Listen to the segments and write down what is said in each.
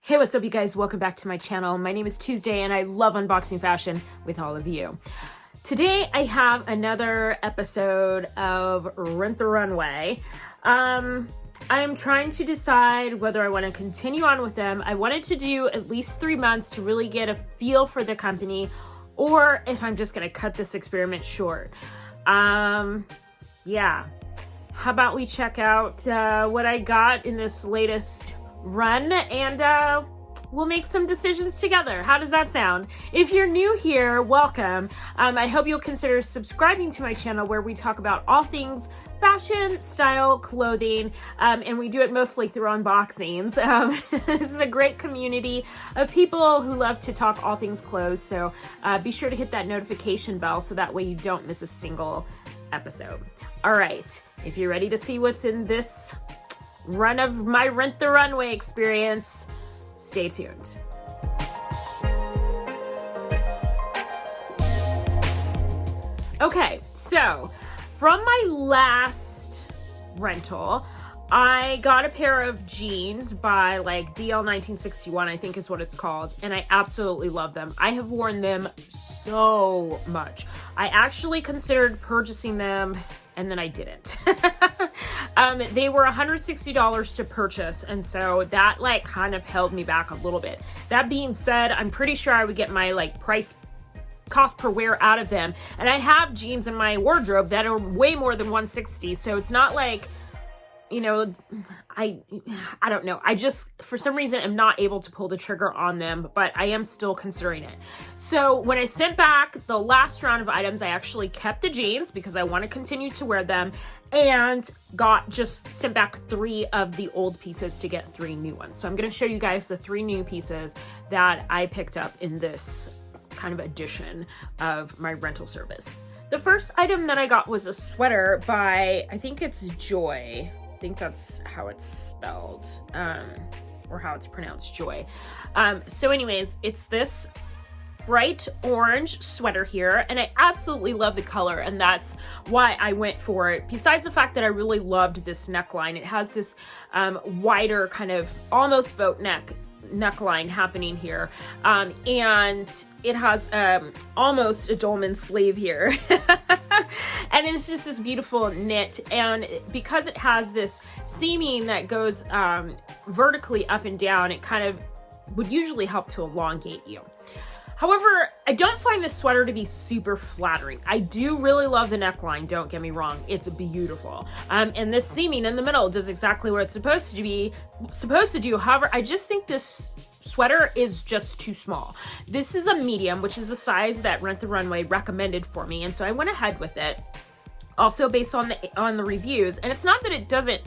Hey, what's up, you guys? Welcome back to my channel. My name is Tuesday, and I love unboxing fashion with all of you. Today, I have another episode of Rent the Runway. I'm trying to decide whether I want to continue on with them. I wanted to do at least 3 months to really get a feel for the company, or if I'm just going to cut this experiment short. Yeah. How about we check out what I got in this latest run, and we'll make some decisions together. How does that sound? If you're new here, welcome. I hope you'll consider subscribing to my channel, where we talk about all things fashion, style, clothing, and we do it mostly through unboxings. This is a great community of people who love to talk all things clothes, so be sure to hit that notification bell so that way you don't miss a single episode. All right, if you're ready to see what's in this run of my Rent the Runway experience, stay tuned. Okay, so from my last rental, I got a pair of jeans by DL 1961, I think is what it's called, and I absolutely love them. I have worn them so much. I actually considered purchasing them, and then I didn't. They were $160 to purchase, and so that kind of held me back a little bit. That being said, I'm pretty sure I would get my price cost per wear out of them, and I have jeans in my wardrobe that are way more than $160, so it's not like, you know, I don't know. I just, for some reason, am not able to pull the trigger on them, but I am still considering it. So when I sent back the last round of items, I actually kept the jeans because I want to continue to wear them, and sent back 3 of the old pieces to get 3 new ones. So I'm going to show you guys the 3 new pieces that I picked up in this kind of edition of my rental service. The first item that I got was a sweater by, I think it's Joie. I think that's how it's spelled, or how it's pronounced, Joie. So anyways, it's this bright orange sweater here, and I absolutely love the color, and that's why I went for it. Besides the fact that I really loved this neckline, it has this wider kind of almost boat neckline happening here, and it has almost a dolman sleeve here. And it's just this beautiful knit, and because it has this seaming that goes vertically up and down, it kind of would usually help to elongate you. However, I don't find this sweater to be super flattering. I do really love the neckline, don't get me wrong. It's beautiful. And this seaming in the middle does exactly what it's supposed to do. However, I just think this sweater is just too small. This is a medium, which is a size that Rent the Runway recommended for me, and so I went ahead with it. Also based on the reviews, and it's not that it doesn't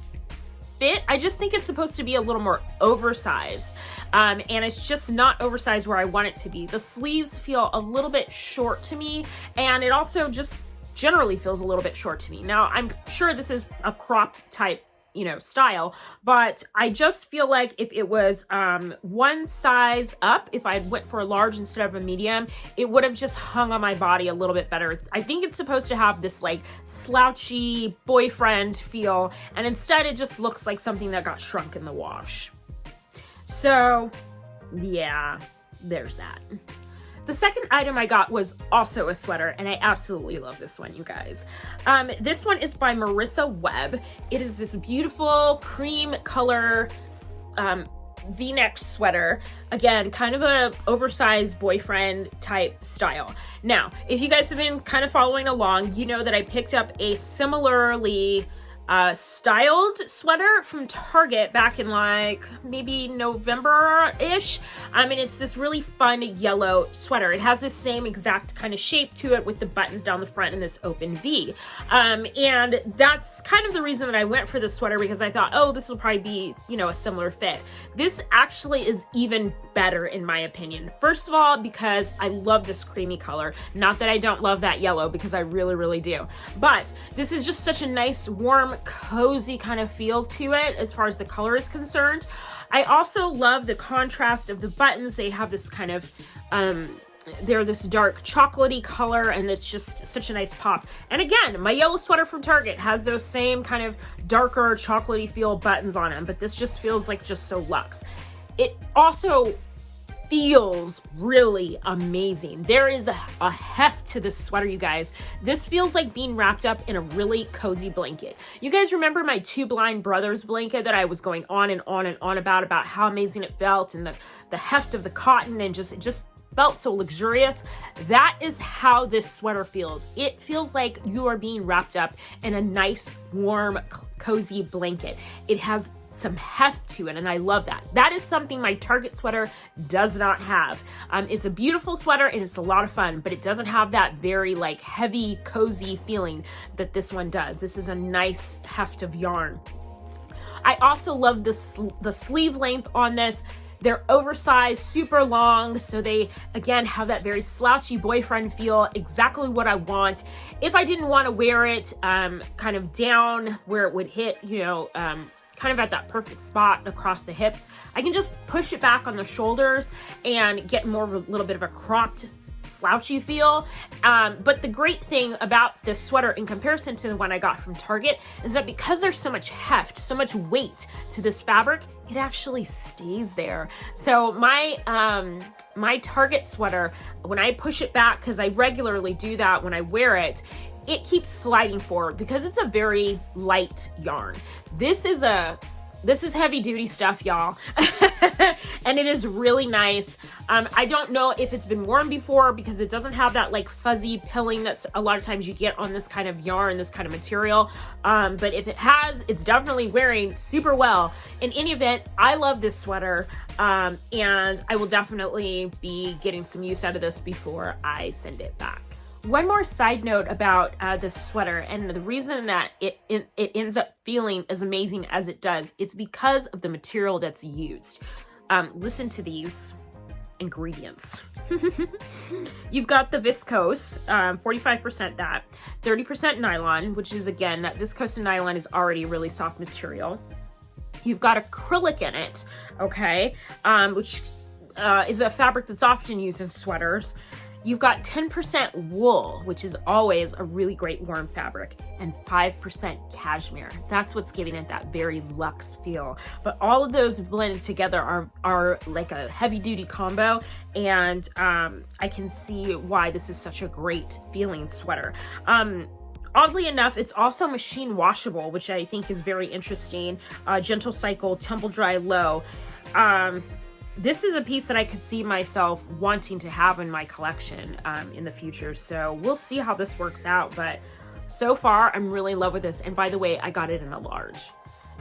fit, I just think it's supposed to be a little more oversized, and it's just not oversized where I want it to be. The sleeves feel a little bit short to me, and it also just generally feels a little bit short to me. Now, I'm sure this is a cropped type, style, but I just feel like if it was one size up, if I went for a large instead of a medium, it would have just hung on my body a little bit better. I think it's supposed to have this slouchy boyfriend feel, and instead it just looks like something that got shrunk in the wash. So yeah, there's that. The second item I got was also a sweater, and I absolutely love this one, you guys. This one is by Marissa Webb. It is this beautiful cream color V-neck sweater. Again, kind of a oversized boyfriend type style. Now, if you guys have been kind of following along, you know that I picked up a similarly styled sweater from Target back in maybe November-ish. And it's this really fun yellow sweater. It has this same exact kind of shape to it with the buttons down the front and this open V. And that's kind of the reason that I went for this sweater, because I thought, oh, this will probably be, a similar fit. This actually is even better in my opinion. First of all, because I love this creamy color. Not that I don't love that yellow, because I really, really do. But this is just such a nice, warm, cozy kind of feel to it as far as the color is concerned. I also love the contrast of the buttons. They have this kind of they're this dark chocolatey color, and it's just such a nice pop. And again, my yellow sweater from Target has those same kind of darker chocolatey feel buttons on them, but this just feels like just so luxe. it also feels really amazing. There is a heft to this sweater, you guys. This feels like being wrapped up in a really cozy blanket. You guys remember my Two Blind Brothers blanket that I was going on and on and on about how amazing it felt, and the heft of the cotton, and it just felt so luxurious? That is how this sweater feels. It feels like you are being wrapped up in a nice, warm, cozy blanket. It has some heft to it, and I love that. That is something my Target sweater does not have. It's a beautiful sweater and it's a lot of fun, but it doesn't have that very like heavy, cozy feeling that this one does. This is a nice heft of yarn. I also love the sleeve length on this. They're oversized, super long, so they, again, have that very slouchy boyfriend feel, exactly what I want. If I didn't want to wear it kind of down where it would hit, you know, kind of at that perfect spot across the hips, I can just push it back on the shoulders and get more of a little bit of a cropped, slouchy feel. But the great thing about this sweater in comparison to the one I got from Target is that because there's so much heft, so much weight to this fabric, it actually stays there. So my my Target sweater, when I push it back, because I regularly do that when I wear it, it keeps sliding forward because it's a very light yarn. This is heavy duty stuff, y'all. And it is really nice. I don't know if it's been worn before because it doesn't have that like fuzzy pilling that's a lot of times you get on this kind of yarn, this kind of material. But if it has, it's definitely wearing super well. In any event, I love this sweater. And I will definitely be getting some use out of this before I send it back. One more side note about this sweater, and the reason that it ends up feeling as amazing as it does, it's because of the material that's used. Listen to these ingredients. You've got the viscose, 45% that, 30% nylon, which is, again, that viscose and nylon is already a really soft material. You've got acrylic in it, okay, which is a fabric that's often used in sweaters. You've got 10% wool, which is always a really great warm fabric, and 5% cashmere. That's what's giving it that very luxe feel. But all of those blended together are like a heavy duty combo, and I can see why this is such a great feeling sweater. Oddly enough, it's also machine washable, which I think is very interesting. Gentle cycle, tumble dry low. This is a piece that I could see myself wanting to have in my collection in the future. So we'll see how this works out. But so far, I'm really in love with this. And by the way, I got it in a large.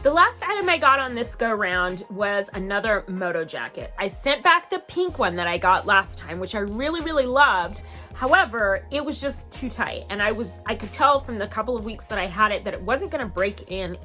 The last item I got on this go round was another moto jacket. I sent back the pink one that I got last time, which I really, really loved. However, it was just too tight. And I could tell from the couple of weeks that I had it that it wasn't gonna break in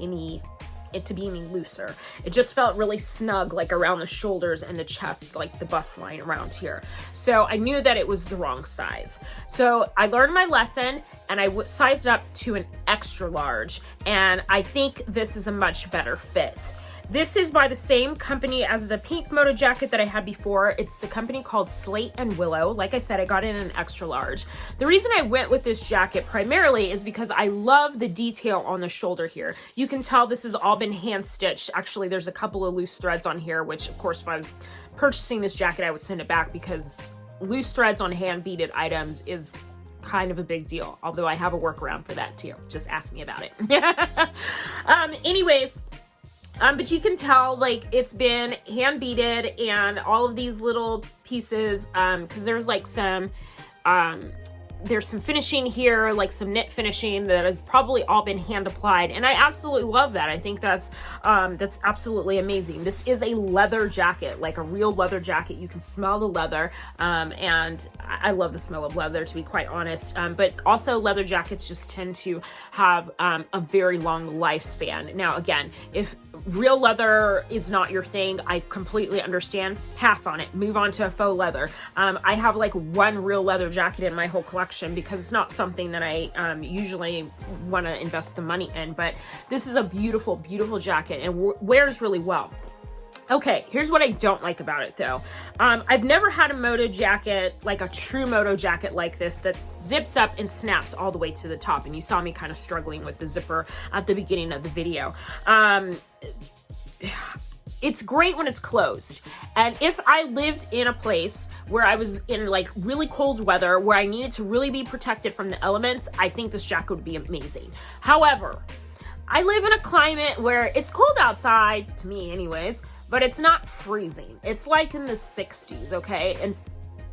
it to be any looser. It just felt really snug, like around the shoulders and the chest, like the bust line around here. So I knew that it was the wrong size. So I learned my lesson and I sized up to an extra large. And I think this is a much better fit. This is by the same company as the pink moto jacket that I had before. It's the company called Slate and Willow. Like I said, I got it in an extra large. The reason I went with this jacket primarily is because I love the detail on the shoulder here. You can tell this has all been hand stitched. Actually, there's a couple of loose threads on here, which of course, if I was purchasing this jacket, I would send it back because loose threads on hand beaded items is kind of a big deal. Although I have a workaround for that too. Just ask me about it. Anyways, but you can tell like it's been hand beaded and all of these little pieces, because there's like some, there's some finishing here, like some knit finishing that has probably all been hand applied. And I absolutely love that. I think that's absolutely amazing. This is a leather jacket, like a real leather jacket. You can smell the leather. And I love the smell of leather, to be quite honest. But also leather jackets just tend to have a very long lifespan. Now, again, if real leather is not your thing, I completely understand. Pass on it. Move on to a faux leather. I have like one real leather jacket in my whole collection because it's not something that I usually want to invest the money in. But this is a beautiful, beautiful jacket and wears really well. Okay, here's what I don't like about it though. I've never had a moto jacket, like a true moto jacket like this, that zips up and snaps all the way to the top. And you saw me kind of struggling with the zipper at the beginning of the video. it's great when it's closed. And if I lived in a place where I was in like really cold weather, where I needed to really be protected from the elements, I think this jacket would be amazing. However, I live in a climate where it's cold outside, to me anyways, but it's not freezing. It's like in the 60s, okay? And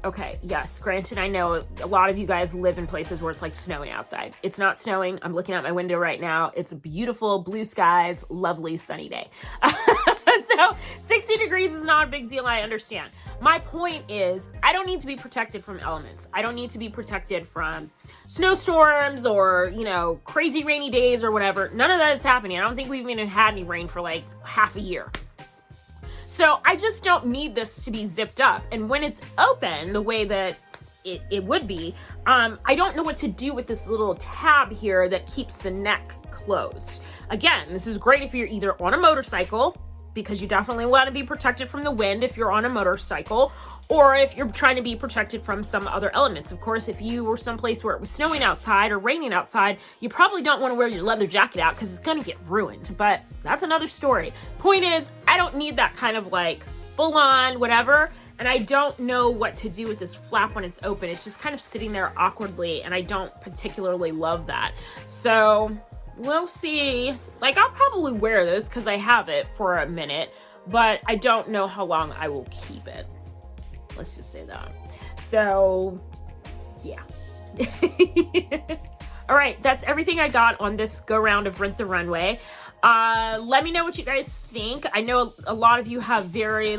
okay, yes, granted, I know a lot of you guys live in places where it's like snowing outside. It's not snowing. I'm looking out my window right now. It's a beautiful blue skies, lovely sunny day. So 60 degrees is not a big deal, I understand. My point is, I don't need to be protected from elements. I don't need to be protected from snowstorms or, you know, crazy rainy days or whatever. None of that is happening. I don't think we've even had any rain for like half a year. So I just don't need this to be zipped up. And when it's open the way that it would be, I don't know what to do with this little tab here that keeps the neck closed. Again, this is great if you're either on a motorcycle, because you definitely want to be protected from the wind if you're on a motorcycle, or if you're trying to be protected from some other elements. Of course, if you were someplace where it was snowing outside or raining outside, you probably don't want to wear your leather jacket out because it's going to get ruined, but that's another story. Point is, I don't need that kind of like full on whatever, and I don't know what to do with this flap when it's open. It's just kind of sitting there awkwardly, and I don't particularly love that. So we'll see. Like, I'll probably wear this because I have it for a minute, but I don't know how long I will keep it. Let's just say that. So, yeah. All right, that's everything I got on this go round of Rent the Runway. Let me know what you guys think. I know a lot of you have very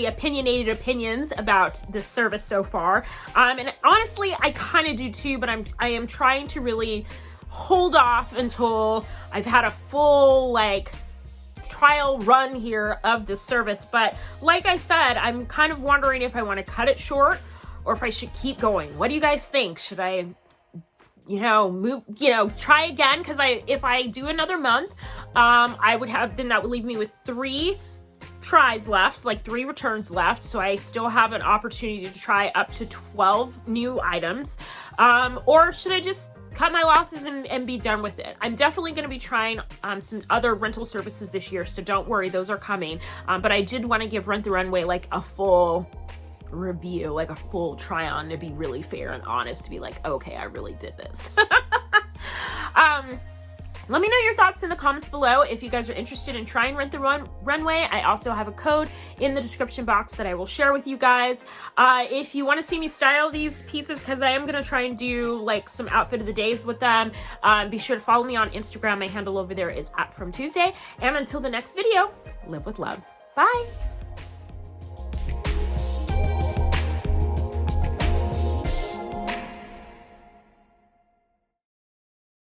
opinionated opinions about this service so far. And honestly, I kind of do too, but I am trying to really hold off until I've had a full trial run here of the service. But like I said, I'm kind of wondering if I want to cut it short or if I should keep going. What do you guys think? Should I, try again? Because if I do another month, that would leave me with 3 tries left, 3 returns left. So I still have an opportunity to try up to 12 new items. Or should I just cut my losses and be done with it? I'm definitely going to be trying some other rental services this year, so don't worry, those are coming. But I did want to give Rent the Runway a full review, a full try on, to be really fair and honest, to be okay, I really did this. Let me know your thoughts in the comments below if you guys are interested in trying Rent the Runway. I also have a code in the description box that I will share with you guys. If you want to see me style these pieces, because I am going to try and do some outfit of the days with them, be sure to follow me on Instagram. My handle over there is @FromTuesday. And until the next video, live with love. Bye.